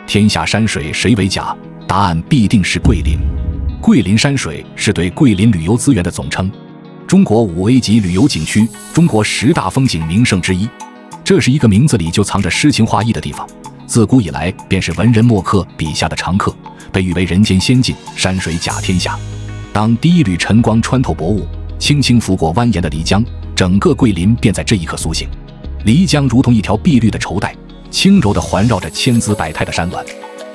天下山水谁为甲？答案必定是桂林。桂林山水是对桂林旅游资源的总称，中国5A 级旅游景区，中国10大风景名胜之一。这是一个名字里就藏着诗情画意的地方，自古以来便是文人墨客笔下的常客，被誉为人间仙境，山水甲天下。当第一缕晨光穿透薄雾，轻轻拂过蜿蜒的漓江，整个桂林便在这一刻苏醒。漓江如同一条碧绿的绸带，轻柔地环绕着千姿百态的山峦。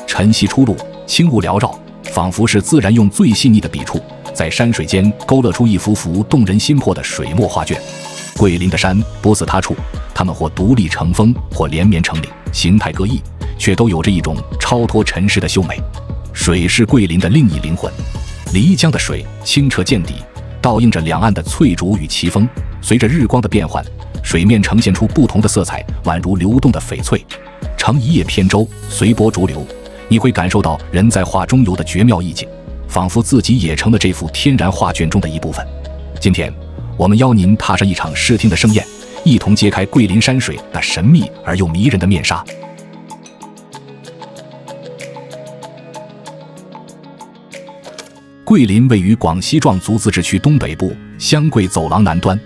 晨曦初露，轻雾缭绕，仿佛是自然用最细腻的笔触，在山水间勾勒出一幅幅动人心魄的水墨画卷。桂林的山不似他处，它们或独立成峰，或连绵成岭，形态各异，却都有着一种超脱尘世的秀美。水是桂林的另一灵魂。漓江的水清澈见底，倒映着两岸的翠竹与奇峰，随着日光的变换，水面呈现出不同的色彩，宛如流动的翡翠。乘一叶扁舟，随波逐流，你会感受到人在画中游的绝妙意境，仿佛自己也成了这幅天然画卷中的一部分。今天我们邀您踏上一场视听的盛宴，一同揭开桂林山水那神秘而又迷人的面纱。桂林位于广西壮族自治区东北部，湘桂走廊南端。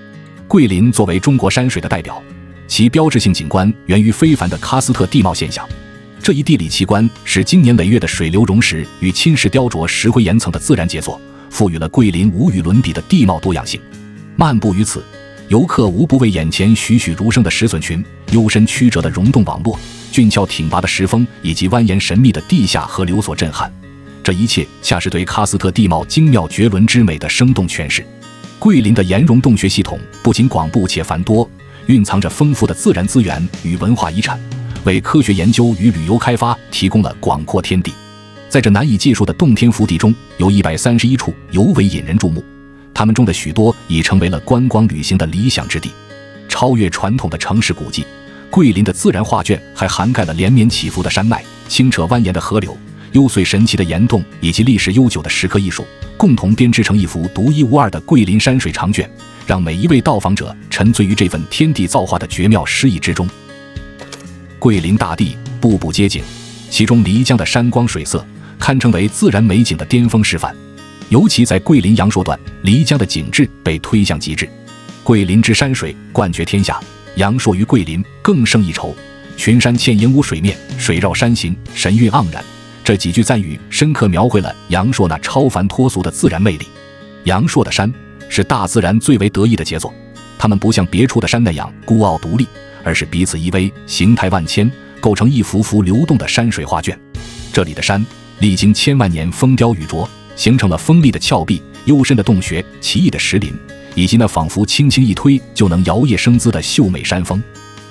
桂林作为中国山水的代表，其标志性景观源于非凡的喀斯特地貌现象。这一地理奇观是经年累月的水流溶蚀与侵蚀雕琢石灰岩层的自然杰作，赋予了桂林无与伦比的地貌多样性。漫步于此，游客无不为眼前栩栩如生的石笋群、幽深曲折的溶洞网络、俊俏挺拔的石峰以及蜿蜒神秘的地下河流所震撼。这一切恰是对喀斯特地貌精妙绝伦之美的生动诠释。桂林的岩溶洞穴系统不仅广布且繁多，蕴藏着丰富的自然资源与文化遗产，为科学研究与旅游开发提供了广阔天地。在这难以计数的洞天福地中，有131处尤为引人注目，它们中的许多已成为了观光旅行的理想之地。超越传统的城市古迹，桂林的自然画卷还涵盖了连绵起伏的山脉、清澈蜿蜒的河流、幽邃神奇的岩洞以及历史悠久的石刻艺术，共同编织成一幅独一无二的桂林山水长卷，让每一位到访者沉醉于这份天地造化的绝妙诗意之中。桂林大地步步皆景，其中漓江的山光水色堪称为自然美景的巅峰示范。尤其在桂林阳朔段，漓江的景致被推向极致。桂林之山水冠绝天下，阳朔于桂林更胜一筹。群山嵌银乌水面，水绕山形，神韵盎然。这几句赞誉深刻描绘了阳朔那超凡脱俗的自然魅力。阳朔的山是大自然最为得意的杰作，它们不像别处的山那样孤傲独立，而是彼此依偎，形态万千，构成一幅幅流动的山水画卷。这里的山历经千万年风雕雨琢，形成了锋利的峭壁、幽深的洞穴、奇异的石林，以及那仿佛轻轻一推就能摇曳生姿的秀美山峰。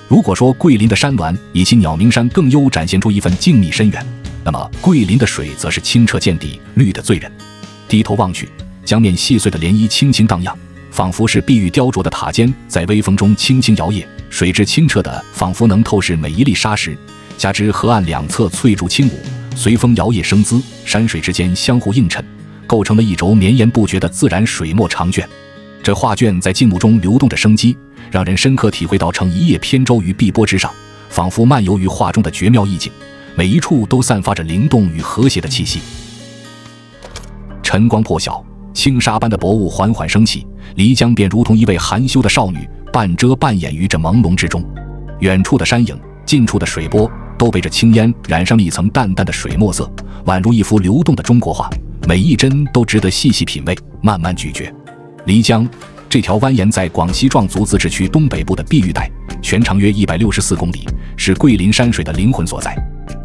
如果说桂林的山峦以及鸟鸣山更优展现出一份静谧深远，那么桂林的水则是清澈见底，绿得醉人。低头望去，江面细碎的涟漪轻轻荡漾，仿佛是碧玉雕琢的塔尖在微风中轻轻摇曳，水质清澈的仿佛能透视每一粒沙石，加之河岸两侧翠竹轻舞，随风摇曳生姿，山水之间相互映衬，构成了一轴绵延不绝的自然水墨长卷。这画卷在静穆中流动着生机，让人深刻体会到乘一叶扁舟于碧波之上，仿佛漫游于画中的绝妙意境，每一处都散发着灵动与和谐的气息。晨光破晓，轻纱般的薄雾缓缓升起，漓江便如同一位含羞的少女，半遮半掩于这朦胧之中。远处的山影，近处的水波，都被这青烟染上了一层淡淡的水墨色，宛如一幅流动的中国画，每一帧都值得细细品味，慢慢咀嚼。漓江这条蜿蜒在广西壮族自治区东北部的碧玉带，全长约164公里，是桂林山水的灵魂所在。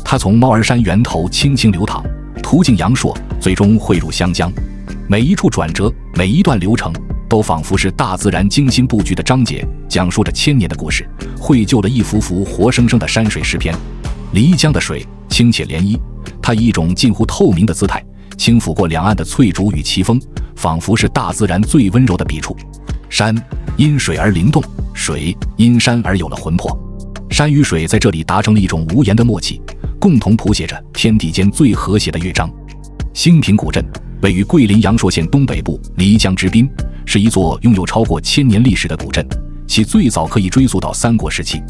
它从猫儿山源头轻轻流淌，途径阳朔，最终汇入湘江。每一处转折，每一段流程，都仿佛是大自然精心布局的章节，讲述着千年的故事，绘就了一幅幅活生生的山水诗篇。漓江的水清且涟漪，它以一种近乎透明的姿态轻抚过两岸的翠竹与奇峰，仿佛是大自然最温柔的笔触。山因水而灵动，水因山而有了魂魄。山与水在这里达成了一种无言的默契，共同谱写着天地间最和谐的乐章。兴平古镇位于桂林阳朔县东北部漓江之滨，是一座拥有超过1000年历史的古镇，其最早可以追溯到三国时期。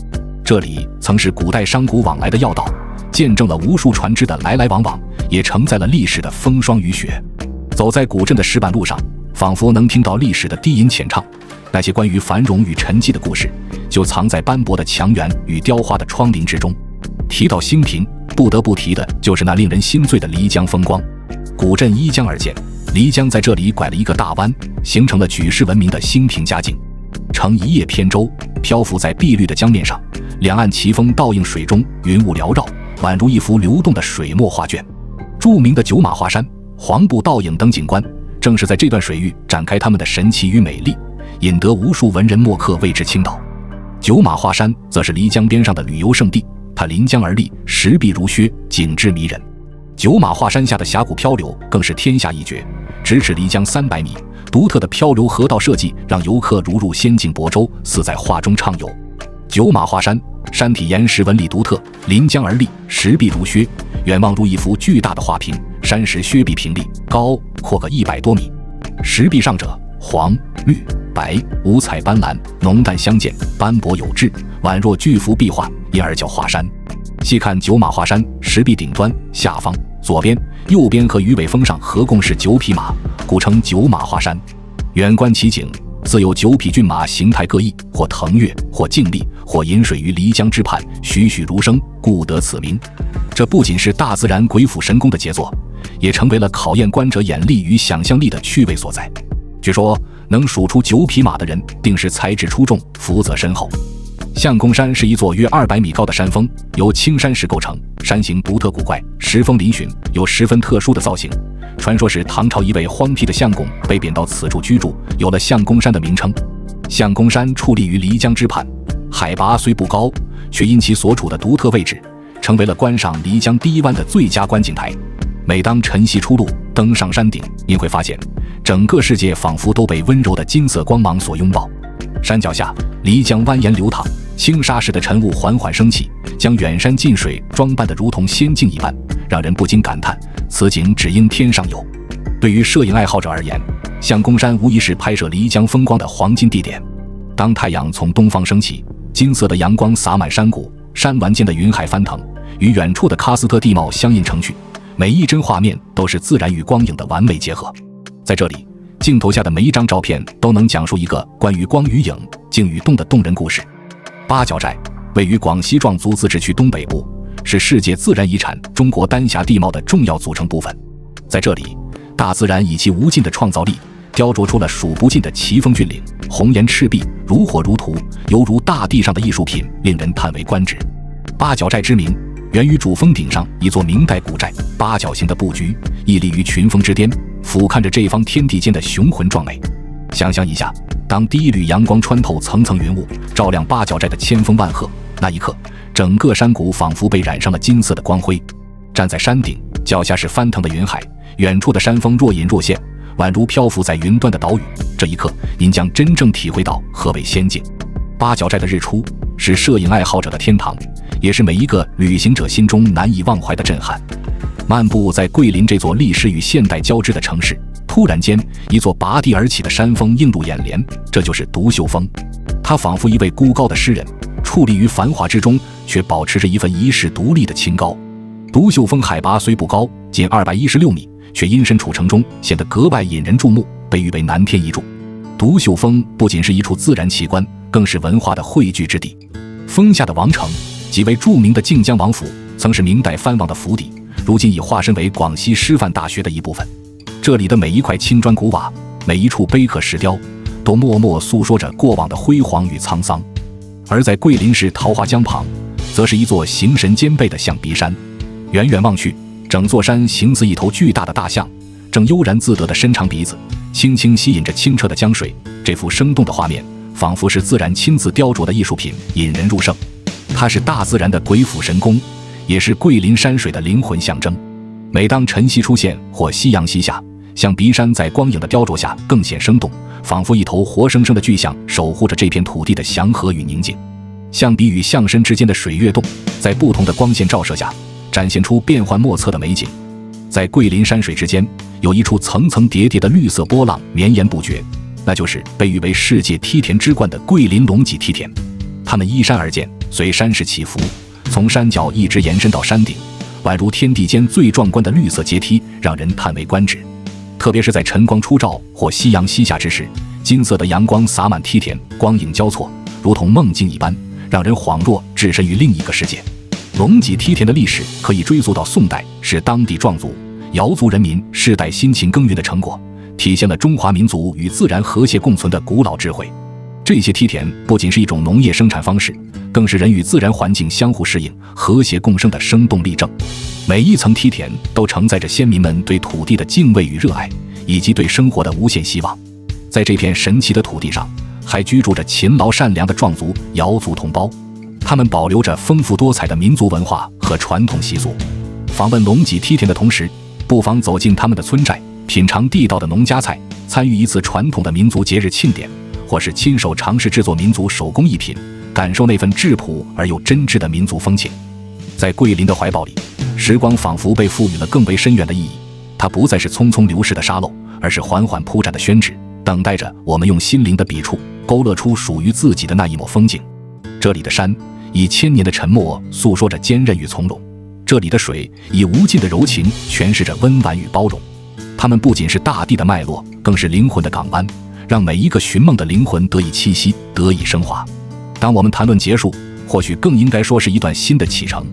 这里曾是古代商贾往来的要道，见证了无数船只的来来往往，也承载了历史的风霜雨雪。走在古镇的石板路上，仿佛能听到历史的低吟浅唱，那些关于繁荣与沉寂的故事，就藏在斑驳的墙垣与雕花的窗棂之中。提到兴平，不得不提的就是那令人心醉的漓江风光。古镇依江而建，漓江在这里拐了一个大弯，形成了举世闻名的兴平佳境。乘一叶扁舟，漂浮在碧绿的江面上，两岸奇峰倒映水中，云雾缭绕，宛如一幅流动的水墨画卷。著名的九马华山、黄步倒影等景观，正是在这段水域展开他们的神奇与美丽，引得无数文人墨客为之倾倒。九马华山则是漓江边上的旅游胜地，它临江而立，石壁如靴，景致迷人。九马华山下的峡谷漂流更是天下一绝，咫尺漓江300米，独特的漂流河道设计让游客如入仙境泊舟，似在画中畅游。九马华山山体岩石纹理独特，临江而立，石壁如靴，远望如一幅巨大的画屏，山石削壁平立，高阔个100多米。石壁上者黄、绿、白五彩斑斓，浓淡相间，斑驳有致，宛若巨幅壁画，因而叫华山。细看九马华山石壁顶端、下方、左边、右边和鱼尾峰上合共是9匹马，故称九马华山。远观其景，自有9匹骏马，形态各异，或腾跃，或静立，或饮水于漓江之畔，栩栩如生，故得此名。这不仅是大自然鬼斧神工的杰作，也成为了考验观者眼力与想象力的趣味所在。据说能数出9匹马的人，定是才智出众，福泽深厚。相公山是一座约200米高的山峰，由青山石构成，山形独特古怪，石峰嶙峋，有十分特殊的造型。传说是唐朝一位荒僻的相公被贬到此处居住，有了相公山的名称。相公山矗立于漓江之畔，海拔虽不高，却因其所处的独特位置，成为了观赏漓江第一湾的最佳观景台。每当晨曦出露，登上山顶，您会发现整个世界仿佛都被温柔的金色光芒所拥抱。山脚下，漓江蜿蜒流淌，轻纱似的晨雾缓缓升起，将远山近水装扮得如同仙境一般，让人不禁感叹此景只应天上有。对于摄影爱好者而言，相公山无疑是拍摄漓江风光的黄金地点。当太阳从东方升起，金色的阳光洒满山谷，山峦间的云海翻腾，与远处的喀斯特地貌相映成趣，每一帧画面都是自然与光影的完美结合。在这里，镜头下的每一张照片都能讲述一个关于光与影、静与动的动人故事。八角寨位于广西壮族自治区东北部，是世界自然遗产中国丹霞地貌的重要组成部分。在这里，大自然以其无尽的创造力雕琢出了数不尽的奇峰峻岭，红岩赤壁，如火如荼，犹如大地上的艺术品，令人叹为观止。八角寨之名源于主峰顶上一座明代古寨，八角形的布局屹立于群峰之巅，俯瞰着这方天地间的雄浑壮美。想象一下，当第一缕阳光穿透层层云雾，照亮八角寨的千峰万壑，那一刻，整个山谷仿佛被染上了金色的光辉。站在山顶，脚下是翻腾的云海，远处的山峰若隐若现，宛如漂浮在云端的岛屿。这一刻，您将真正体会到何为仙境。八角寨的日出是摄影爱好者的天堂，也是每一个旅行者心中难以忘怀的震撼。漫步在桂林这座历史与现代交织的城市，突然间，一座拔地而起的山峰映入眼帘，这就是独秀峰。它仿佛一位孤高的诗人，矗立于繁华之中，却保持着一份遗世独立的清高。独秀峰海拔虽不高，仅216米，却因身处城中，显得格外引人注目，被誉为南天一柱。独秀峰不仅是一处自然奇观，更是文化的汇聚之地。峰下的王城，即为著名的靖江王府，曾是明代藩王的府邸，如今已化身为广西师范大学的一部分。这里的每一块青砖古瓦，每一处碑刻石雕，都默默诉说着过往的辉煌与沧桑。而在桂林市桃花江旁，则是一座形神兼备的象鼻山。远远望去，整座山形似一头巨大的大象，正悠然自得地伸长鼻子，轻轻吸引着清澈的江水。这幅生动的画面，仿佛是自然亲自雕琢的艺术品，引人入胜。它是大自然的鬼斧神工，也是桂林山水的灵魂象征。每当晨曦出现或夕阳西下，象鼻山在光影的雕琢下更显生动，仿佛一头活生生的巨象，守护着这片土地的祥和与宁静。象鼻与象身之间的水跃动，在不同的光线照射下，展现出变幻莫测的美景。在桂林山水之间，有一处层层叠叠的绿色波浪绵延不绝，那就是被誉为世界梯田之冠的桂林龙脊梯田。它们依山而建，随山势起伏，从山脚一直延伸到山顶，宛如天地间最壮观的绿色阶梯，让人叹为观止。特别是在晨光初照或夕阳西下之时，金色的阳光洒满梯田，光影交错，如同梦境一般，让人恍若置身于另一个世界。龙脊梯田的历史可以追溯到宋代，是当地壮族、瑶族人民世代辛勤耕耘的成果，体现了中华民族与自然和谐共存的古老智慧。这些梯田不仅是一种农业生产方式，更是人与自然环境相互适应、和谐共生的生动例证。每一层梯田都承载着先民们对土地的敬畏与热爱，以及对生活的无限希望。在这片神奇的土地上，还居住着勤劳善良的壮族、瑶族同胞，他们保留着丰富多彩的民族文化和传统习俗。访问龙脊梯田的同时，不妨走进他们的村寨，品尝地道的农家菜，参与一次传统的民族节日庆典，或是亲手尝试制作民族手工艺品，感受那份质朴而又真挚的民族风情。在桂林的怀抱里，时光仿佛被赋予了更为深远的意义，它不再是匆匆流逝的沙漏，而是缓缓铺展的宣纸，等待着我们用心灵的笔触勾勒出属于自己的那一抹风景。这里的山以千年的沉默诉说着坚韧与从容，这里的水以无尽的柔情诠释着温婉与包容。它们不仅是大地的脉络，更是灵魂的港湾，让每一个寻梦的灵魂得以栖息，得以升华。当我们谈论结束，或许更应该说是一段新的启程。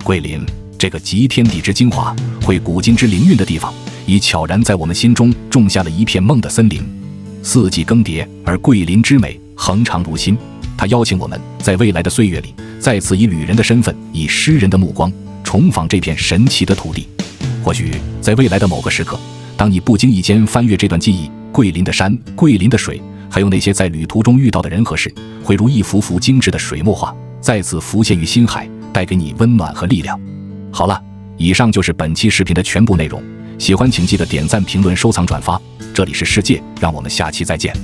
桂林这个集天地之精华、汇古今之灵韵的地方，已悄然在我们心中种下了一片梦的森林。四季更迭，而桂林之美恒长如新。它邀请我们在未来的岁月里，再次以旅人的身份，以诗人的目光，重访这片神奇的土地。或许在未来的某个时刻，当你不经意间翻阅这段记忆，桂林的山、桂林的水，还有那些在旅途中遇到的人和事，会如一幅幅精致的水墨画，再次浮现于心海，带给你温暖和力量。好了，以上就是本期视频的全部内容，喜欢请记得点赞、评论、收藏、转发。这里是世界，让我们下期再见。